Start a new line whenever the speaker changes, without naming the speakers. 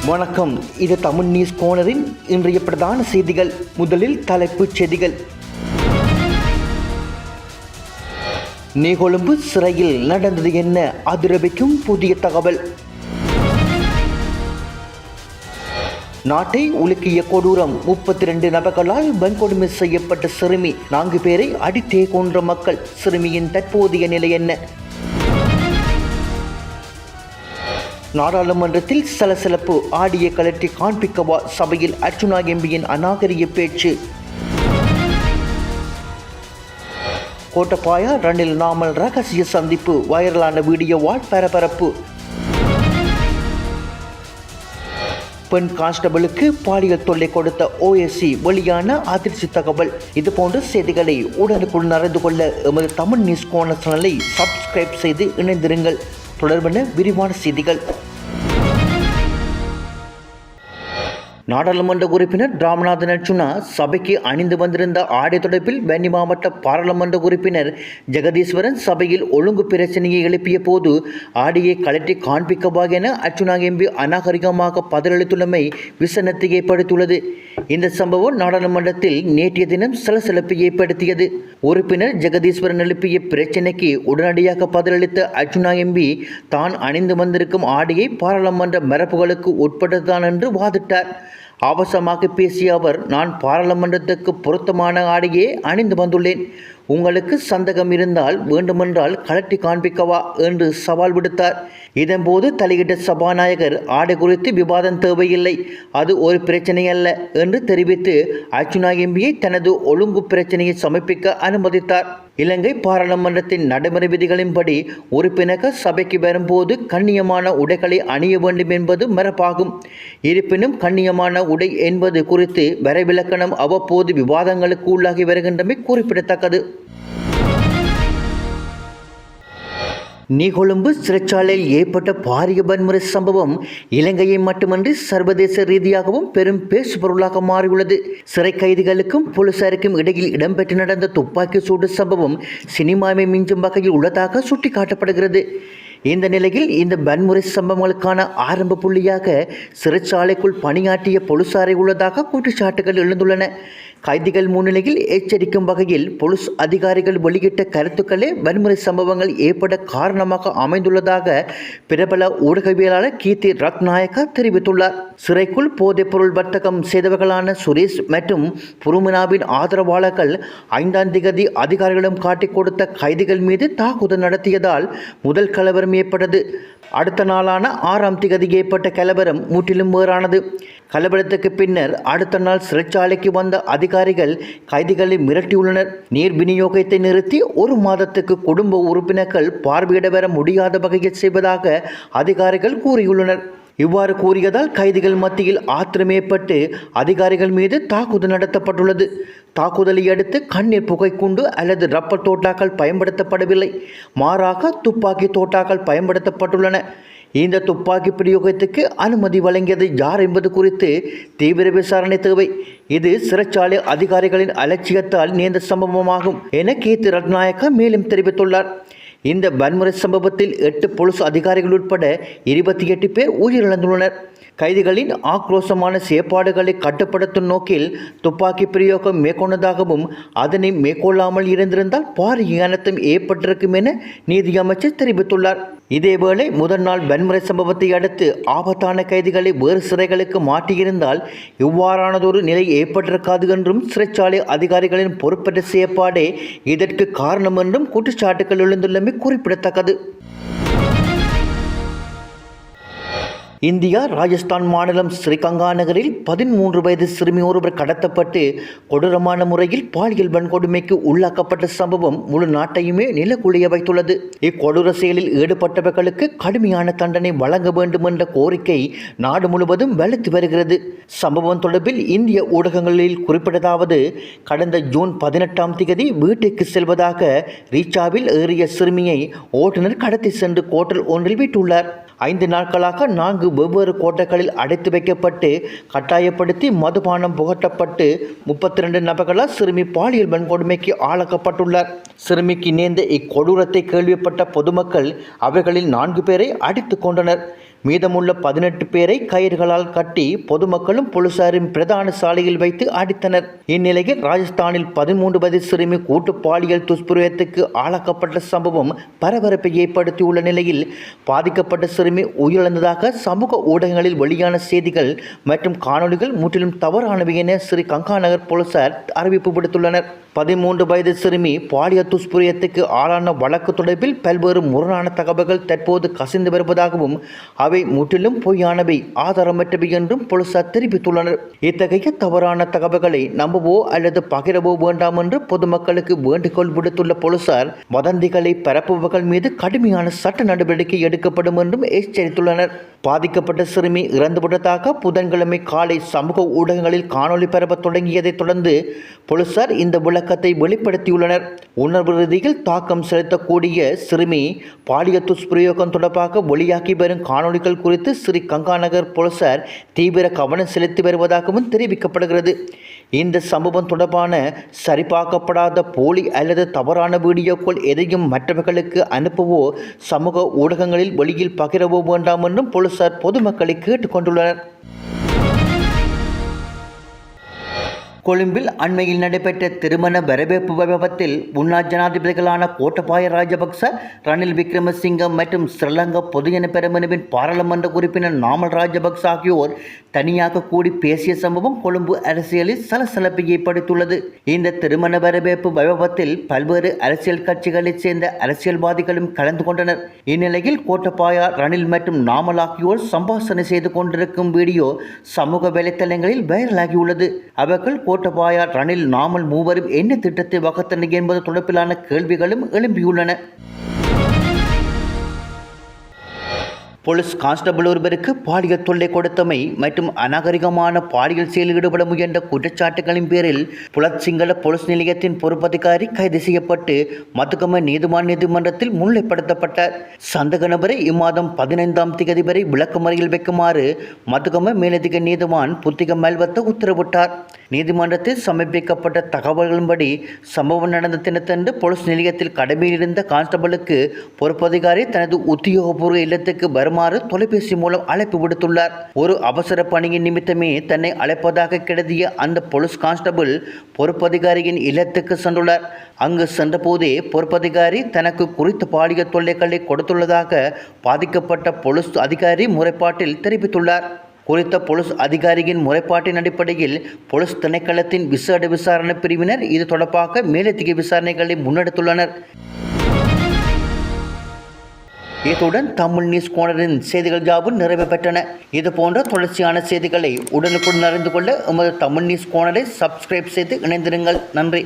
வணக்கம். இது தமிழ் நியூஸ் கோனரின் இன்றைய பிரதான செய்திகள். முதலில் தலைப்புச் செய்திகள். நீர்கொழும்பு சிறையில் நடந்தது என்ன? அதிரவிக்கும் புதிய தகவல். நாட்டை உலுக்கிய கொடூரம். 32 நபர்களால் வன்கொடுமை செய்யப்பட்ட சிறுமி. 4 பேரை அடித்தே கொன்ற மக்கள். சிறுமியின் தற்போதைய நிலை என்ன? நாடாளுமன்றத்தில் சலசலப்பு. ஆடியை கலட்டி காண்பிக்கவா? சபையில் அர்ச்சுனா எம்பியின் அநாகரிக பேச்சு. கோட்டபாயா ரணில் நாமல் ரகசிய சந்திப்பு. வைரலான வீடியோவால் பரபரப்பு. பெண் கான்ஸ்டபிளுக்கு பாலியல் தொல்லை கொடுத்த OSC வெளியான அதிர்ச்சி தகவல். இதுபோன்ற செய்திகளை உடனுக்குடன் அறிந்து கொள்ள எமது தமிழ் நியூஸ் கோனர் சேனலை சப்ஸ்கிரைப் செய்து இணைந்திருங்கள். தொடர்பான விரிவான செய்திகள். நாடாளுமன்ற உறுப்பினர் ராமநாதன் அர்ச்சுனா சபைக்கு அணிந்து வந்திருந்த ஆடை தொடர்பில் வன்னி மாவட்ட பாராளுமன்ற உறுப்பினர் ஜெகதீஸ்வரன் சபையில் ஒழுங்கு பிரச்சனையை எழுப்பிய போது ஆடையை கலட்டி காண்பிக்கவா என அர்ச்சுனா எம்பி அநாகரிகமாக பதிலளித்துள்ளமை விசனத்தை ஏற்படுத்தியுள்ளது. இந்த சம்பவம் நாடாளுமன்றத்தில் நேற்றைய தினம் சலசலப்பை ஏற்படுத்தியது. உறுப்பினர் ஜெகதீஸ்வரன் எழுப்பிய பிரச்சினைக்கு உடனடியாக பதிலளித்த அர்ச்சுனா எம்பி தான் அணிந்து வந்திருக்கும் ஆடையை பாராளுமன்ற மரபுகளுக்கு உட்பட்டதுதான் என்று வாதிட்டார். ஆபாசமாக பேசிய அவர், நான் பாராளுமன்றத்துக்கு பொருத்தமான ஆடையே அணிந்து வந்துள்ளேன். உங்களுக்கு சந்தேகம் இருந்தால் வேண்டுமென்றால் கலட்டி காண்பிக்கவா என்று சவால் விடுத்தார். இதன்போது தலையிட்ட சபாநாயகர் ஆடை குறித்து விவாதம் தேவையில்லை, அது ஒரு பிரச்சனை அல்ல என்று தெரிவித்து அர்ச்சுனா எம்பியை தனது ஒழுங்கு பிரச்சனையை சமர்ப்பிக்க அனுமதித்தார். இலங்கை பாராளுமன்றத்தின் நடைமுறை விதிகளின்படி உறுப்பினர்கள் சபைக்கு வரும்போது கண்ணியமான உடைகளை அணிய வேண்டும் என்பது மரபாகும். இருப்பினும் கண்ணியமான உடை என்பது குறித்து வரைவிலக்கணம் அவ்வப்போது விவாதங்களுக்கு உள்ளாகி வருகின்றமை குறிப்பிடத்தக்கது. நீர்கொழும்பு சிறைச்சாலையில் ஏற்பட்ட பாரிய வன்முறை சம்பவம் இலங்கையை மட்டுமன்றி சர்வதேச ரீதியாகவும் பெரும் பேசுபொருளாக மாறியுள்ளது. சிறை கைதிகளுக்கும் போலீசாருக்கும் இடையில் இடம்பெற்று நடந்த துப்பாக்கி சூடு சம்பவம் சினிமாவை மிஞ்சும் வகையில் உள்ளதாக சுட்டிக்காட்டப்படுகிறது. இந்த நிலையில் இந்த வன்முறை சம்பவங்களுக்கான ஆரம்ப புள்ளியாக சிறைச்சாலைக்குள் பணியாற்றிய போலீசாரை உள்ளதாக குற்றச்சாட்டுகள் எழுந்துள்ளன. கைதிகள் முன்னிலையில் எச்சரிக்கும் வகையில் போலீஸ் அதிகாரிகள் வெளியிட்ட கருத்துக்களே வன்முறை சம்பவங்கள் ஏற்பட காரணமாக அமைந்துள்ளதாக பிரபல ஊடகவியலாளர் கீர்த்தி ரத்நாயக்கா தெரிவித்துள்ளார். சிறைக்குள் போதைப்பொருள் வர்த்தகம் செய்தவர்களான சுரேஷ் மற்றும் புருமினாவின் ஆதரவாளர்கள் 5ஆம் திகதி அதிகாரிகளிடம் காட்டிக் கொடுத்த கைதிகள் மீது தாக்குதல் நடத்தியதால் முதல் கலவரம் ஏற்பட்டது. அடுத்த நாளான 6ஆம் திகதி ஏற்பட்ட கலவரம் முற்றிலும் வேறானது. கலவரத்துக்கு பின்னர் அடுத்த நாள் சிறைச்சாலைக்கு வந்த அதிகாரிகள் கைதிகளை மிரட்டியுள்ளனர். நீர் விநியோகத்தை நிறுத்தி 1 மாதத்துக்கு குடும்ப உறுப்பினர்கள் பார்வையிட வர முடியாத வகையில் செய்வதாக அதிகாரிகள் கூறியுள்ளனர். இவ்வாறு கூறியதால் கைதிகள் மத்தியில் ஆத்திரம் ஏற்பட்டு அதிகாரிகள் மீது தாக்குதல் நடத்தப்பட்டுள்ளது. தாக்குதலை அடுத்து கண்ணீர் புகைக்குண்டு அல்லது ரப்பர் தோட்டாக்கள் பயன்படுத்தப்படவில்லை, மாறாக துப்பாக்கி தோட்டாக்கள் பயன்படுத்தப்பட்டுள்ளன. இந்த துப்பாக்கி பிரயோகத்துக்கு அனுமதி வழங்கியது யார் என்பது குறித்து தீவிர விசாரணை தேவை. இது சிறைச்சாலை அதிகாரிகளின் அலட்சியத்தால் நேர்ந்த சம்பவமாகும் என கீர்த்தி ரத்நாயக்கா மேலும் தெரிவித்துள்ளார். இந்த வன்முறை சம்பவத்தில் 8 போலீஸ் அதிகாரிகள் உட்பட 28 பேர் உயிரிழந்துள்ளனர். கைதிகளின் ஆக்ரோஷமான செயற்பாடுகளை கட்டுப்படுத்தும் நோக்கில் துப்பாக்கி பிரயோகம் மேற்கொண்டதாகவும் அதனை மேற்கொள்ளாமல் இருந்திருந்தால் பாரிய அனர்த்தம் ஏற்பட்டிருக்கும் என நீதியமைச்சர் தெரிவித்துள்ளார். இதேவேளை முதல் நாள் வன்முறை சம்பவத்தை அடுத்து ஆபத்தான கைதிகளை வேறு சிறைகளுக்கு மாற்றியிருந்தால் இவ்வாறானதொரு நிலை ஏற்பட்டிருக்காது என்றும் சிறைச்சாலை அதிகாரிகளின் பொறுப்பற்ற செயற்பாடே இதற்கு காரணம் என்றும் குற்றச்சாட்டுகள் எழுந்துள்ளமை குறிப்பிடத்தக்கது. இந்தியா ராஜஸ்தான் மாநிலம் ஸ்ரீகங்கா நகரில் 13 வயது சிறுமி ஒருவர் கடத்தப்பட்டு கொடூரமான முறையில் பாலியல் வன்கொடுமைக்கு உள்ளாக்கப்பட்ட சம்பவம் முழு நாட்டையுமே நிலக்குலைய வைத்துள்ளது. இக்கொடூர செயலில் ஈடுபட்டவர்களுக்கு கடுமையான தண்டனை வழங்க வேண்டும் என்ற கோரிக்கை நாடு முழுவதும் வலுத்து வருகிறது. சம்பவம் தொடர்பில் இந்திய ஊடகங்களில் குறிப்பிட்டதாவது, கடந்த ஜூன் 18ஆம் தேதி வீட்டுக்கு செல்வதாக ரீச்சாவில் ஏறிய சிறுமியை ஓட்டுநர் கடத்தி சென்று கோட்டல் ஒன்றில் விட்டுள்ளார். 5 நாட்களாக 4 வெவ்வேறு கோட்டைகளில் அடைத்து வைக்கப்பட்டு கட்டாயப்படுத்தி மதுபானம் புகட்டப்பட்டு 32 நபர்களால் சிறுமி பாலியல் வன்கொடுமைக்கு ஆளாக்கப்பட்டுள்ளார். சிறுமிக்கு நேர்ந்த இக்கொடூரத்தை கேள்விப்பட்ட பொதுமக்கள் அவர்களில் 4 பேரை அடித்து கொண்டனர். மீதமுள்ள 18 பேரை கயிறுகளால் கட்டி பொதுமக்களும் போலீசாரும் பிரதான சாலையில் வைத்து அடித்தனர். இந்நிலையில் ராஜஸ்தானில் 13 வயது சிறுமி கூட்டு பாலியல் துஷ்பிரயோகத்துக்கு ஆளாக்கப்பட்ட சம்பவம் பரபரப்பை ஏற்படுத்தியுள்ள நிலையில் பாதிக்கப்பட்ட சிறுமி உயிரிழந்ததாக சமூக ஊடகங்களில் வெளியான செய்திகள் மற்றும் காணொலிகள் முற்றிலும் தவறானவை என ஸ்ரீ கங்காநகர் போலீசார் அறிவிப்பு விடுத்துள்ளனர். 13 வயது சிறுமி பாலியல் துஷ்பிரயோகத்துக்கு ஆளான வழக்கு தொடர்பில் பல்வேறு முரணான தகவல்கள் தற்போது கசிந்து வருவதாகவும் அவை முற்றிலும் பொய்யானவை, ஆதாரமற்றவை என்றும் போலீசார் தெரிவித்துள்ளனர். இத்தகைய தவறான தகவல்களை நம்பவோ அல்லது பகிரவோ வேண்டாம் என்று பொதுமக்களுக்கு வேண்டுகோள் விடுத்துள்ள போலீசார் வதந்திகளை பரப்புபவர்கள் மீது கடுமையான சட்ட நடவடிக்கை எடுக்கப்படும் என்றும் எச்சரித்துள்ளனர். பாதிக்கப்பட்ட சிறுமி இறந்துவிட்டதாக புதன்கிழமை காலை சமூக ஊடகங்களில் காணொலி பரப்ப தொடங்கியதைத் தொடர்ந்து போலீசார் இந்த விளக்கத்தை வெளிப்படுத்தியுள்ளனர். உணர்வு ரீதியில் தாக்கம் செலுத்தக்கூடிய சிறுமி பாலியல் துஷ்பிரயோகம் தொடர்பாக வெளியாகி வரும் காணொலிகள் குறித்து ஸ்ரீ கங்காநகர் போலீசார் தீவிர கவனம் செலுத்தி வருவதாகவும் தெரிவிக்கப்படுகிறது. இந்த சம்பவம் தொடர்பான சரிபார்க்கப்படாத போலி அல்லது தவறான வீடியோக்கள் எதையும் மற்றவர்களுக்கு அனுப்பவோ சமூக ஊடகங்களில் வெளியில் பகிரவோ வேண்டாம் என்றும் போலீசார் பொதுமக்களை கேட்டுக்கொண்டுள்ளனர். கொழும்பில் அண்மையில் நடைபெற்ற திருமண வரவேற்பு வைபவத்தில் முன்னாள் ஜனாதிபதிகளான கோட்டபாய ராஜபக்ச, ரணில் விக்ரமசிங்க மற்றும் ஸ்ரீலங்கா பொதுஜன பெரமுனவின் பாராளுமன்ற உறுப்பினர் நாமல் ராஜபக்ச ஆகியோர் தனியாக கூடி பேசிய சம்பவம் கொழும்பு அரசியலில் சலசலப்பை ஏற்படுத்தியுள்ளது. இந்த திருமண வரவேற்பு வைபவத்தில் பல்வேறு அரசியல் கட்சிகளைச் சேர்ந்த அரசியல்வாதிகளும் கலந்து கொண்டனர். இந்நிலையில் கோட்டபாயா, ரணில் மற்றும் நாமல் ஆகியோர் சம்பாஷணை செய்து கொண்டிருக்கும் வீடியோ சமூக வலைத்தளங்களில் வைரலாகியுள்ளது. அவர்கள் கோட்டபாயா, ரணில், நாமல் மூவரும் என்ன திட்டத்தை வகுத்தனர் என்பது தொடர்பிலான கேள்விகளும் எழும்பியுள்ளன. போலீஸ் கான்ஸ்டபிள் ஒருவருக்கு பாலியல் தொல்லை கொடுத்தமை மற்றும் அநாகரிகமான பாலியல் செயலில் ஈடுபட முயன்ற குற்றச்சாட்டுகளின் பேரில் புலத் சிங்கள போலீஸ் நிலையத்தின் பொறுப்பதிகாரி கைது செய்யப்பட்டு மதுகம நீதிமன்றத்தில் முன்னிலைப்படுத்தப்பட்டார். சந்தக நபரை இம்மாதம் 15ஆம் தேதி வரை விளக்கமறையில் வைக்குமாறு மதுகம மேலதிக நீதிவான் புத்திக மல்வத்த உத்தரவிட்டார். நீதிமன்றத்தில் சமர்ப்பிக்கப்பட்ட தகவல்களின்படி சம்பவம் நடந்த தினத்தன்று போலீஸ் நிலையத்தில் கடமையில் இருந்த கான்ஸ்டபிளுக்கு பொறுப்பதிகாரி தனது உத்தியோகபூர்வ இல்லத்துக்கு வருமாறு தொலைபேசி மூலம் அழைப்பு விடுத்துள்ளார். ஒரு அவசர பணியின் நிமித்தமே தன்னை அழைப்பதாக கருதிய அந்த போலீஸ் கான்ஸ்டபிள் பொறுப்பதிகாரியின் இல்லத்துக்கு சென்றுள்ளார். அங்கு சென்றபோதே பொறுப்பதிகாரி தனக்கு குறித்த பாலியல் தொல்லைகளை கொடுத்துள்ளதாக பாதிக்கப்பட்ட போலீஸ் அதிகாரி முறைப்பாட்டில் தெரிவித்துள்ளார். குறித்த போலீஸ் அதிகாரியின் முறைப்பாட்டின் அடிப்படையில் போலீஸ் திணைக்களத்தின் விசேட விசாரணை பிரிவினர் இது தொடர்பாக மேலதிக விசாரணைகளை முன்னெடுத்துள்ளனர். இத்துடன் தமிழ் நியூஸ் கோனரின் செய்திகள் யாவும் நிறைவு பெற்றன. இது போன்ற தொடர்ச்சியான செய்திகளை உடனுக்குடன் அறிந்து கொள்ள எமது தமிழ் நியூஸ் கோனரை சப்ஸ்கிரைப் செய்து இணைந்திருங்கள். நன்றி.